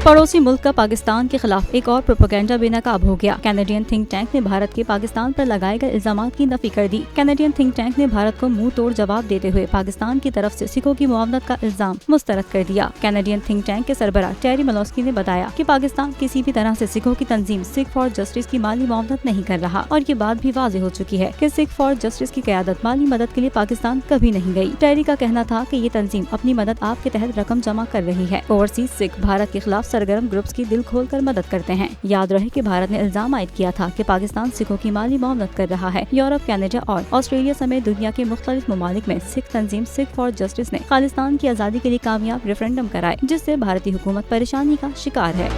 पड़ोसी मुल्क का पाकिस्तान के खिलाफ एक और प्रोपेगेंडा बेनकाब हो गया। कैनेडियन थिंक टैंक ने भारत के पाकिस्तान पर लगाए गए इल्जामात की नफी कर दी। कैनेडियन थिंक टैंक ने भारत को मुंह तोड़ जवाब देते हुए पाकिस्तान की तरफ से सिखों की मुआवनत का इल्जाम मुस्तरद कर दिया। कैनेडियन थिंक टैंक के सरबराह टेरी मलोस्की ने बताया कि पाकिस्तान किसी भी तरह से सिखों की तंजीम सिख फॉर जस्टिस की माली मुआवनत नहीं कर रहा और ये बात भी वाज़ेह हो चुकी है कि सिख फॉर जस्टिस की क़यादत माली मदद के लिए पाकिस्तान कभी नहीं गई। टेरी का कहना था कि ये तंजीम अपनी मदद आप के तहत रकम जमा कर रही है। ओवरसीज सिख भारत के खिलाफ सरगर्म ग्रुप्स की दिल खोल कर मदद करते हैं। याद रहे कि भारत ने इल्जाम आयद किया था कि पाकिस्तान सिखों की माली मुआवनत कर रहा है। यूरोप, कनाडा और ऑस्ट्रेलिया समेत दुनिया के मुख्तलिफ ममालिक में सिख तंजीम सिख फॉर जस्टिस ने खालिस्तान की आज़ादी के लिए कामयाब रेफरेंडम कराए, जिससे भारतीय हुकूमत परेशानी का शिकार है।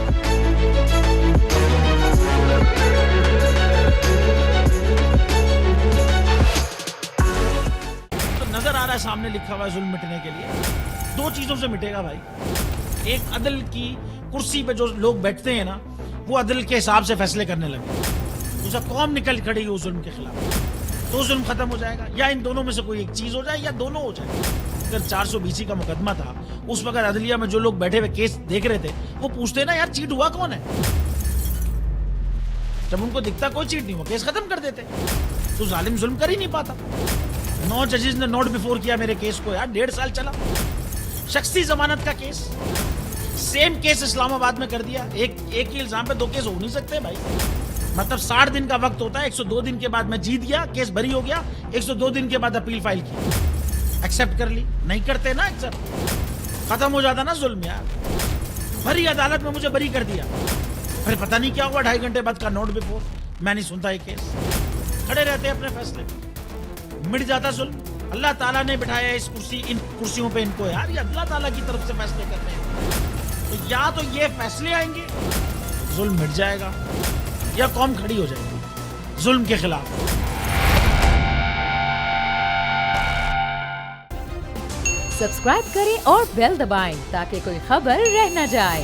नजर आ रहा है सामने लिखा हुआ है जुल्म मिटने के लिए। दो चीजों से मिटेगा भाई। एक, अदल की कुर्सी पे जो लोग बैठते हैं ना, वो अदल के हिसाब से फैसले करने लगे। दूसरा, कौम निकल खड़ी है उस जुल्म के खिलाफ, तो जुल्म खत्म हो जाएगा। या इन दोनों में से कोई एक चीज हो जाए या दोनों हो जाए। अगर 420 का मुकदमा था, उस वक्त अदलिया में जो लोग बैठे हुए केस देख रहे थे, वो पूछते ना यार चीट हुआ कौन है। जब उनको दिखता कोई चीट नहीं हुआ, केस खत्म कर देते। तो जालिम जुल्म कर ही नहीं पाता। 9 जजेस ने नोट बिफोर किया मेरे केस को यार, 1.5 साल चला। शख्सी जमानत का केस, सेम केस इस्लामाबाद में कर दिया। एक ही इल्जाम पे 2 केस हो नहीं सकते भाई। मतलब 60 दिन का वक्त होता है। 102 दिन के बाद मैं जीत गया, केस बरी हो गया। 102 दिन के बाद अपील फाइल की, एक्सेप्ट कर ली। नहीं करते ना एक्सेप्ट, खत्म हो जाता ना जुल्म यार। भरी अदालत में मुझे बरी कर दिया, फिर पता नहीं क्या हुआ 2.5 घंटे बाद का नोट बिफोर। मैं नहीं सुनता ये केस, खड़े रहते अपने फैसले पे, मिट जाता जुल्म। अल्लाह ताला ने बिठाया इन कुर्सियों पे इनको यार, ये अल्लाह ताला की तरफ से फैसले कर रहे हैं। तो या तो ये फैसले आएंगे, जुल्म मिट जाएगा, या कौम खड़ी हो जाएगी जुल्म के खिलाफ। सब्सक्राइब करें और बेल दबाएं ताकि कोई खबर रह न जाए।